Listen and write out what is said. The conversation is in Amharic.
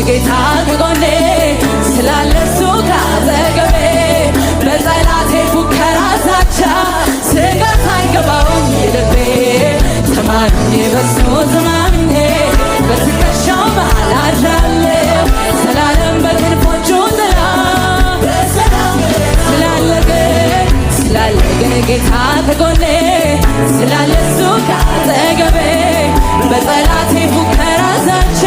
ጌታ ከጎኔ ስላለ እሱ ካጠገቤ በጠላቴ ፉከራ ዛቻ ስጋት አይገባውም ልቤ ተማምኜ በሱ ተማምኜ በትከሻው መሃል አድራለሁ ዘላለም በክንፎቹ ጥላ ስላለ ግን ጌታ ከጎኔ ስላለ እሱ ካጠገቤ በጠላቴ ፉከራ ዛቻ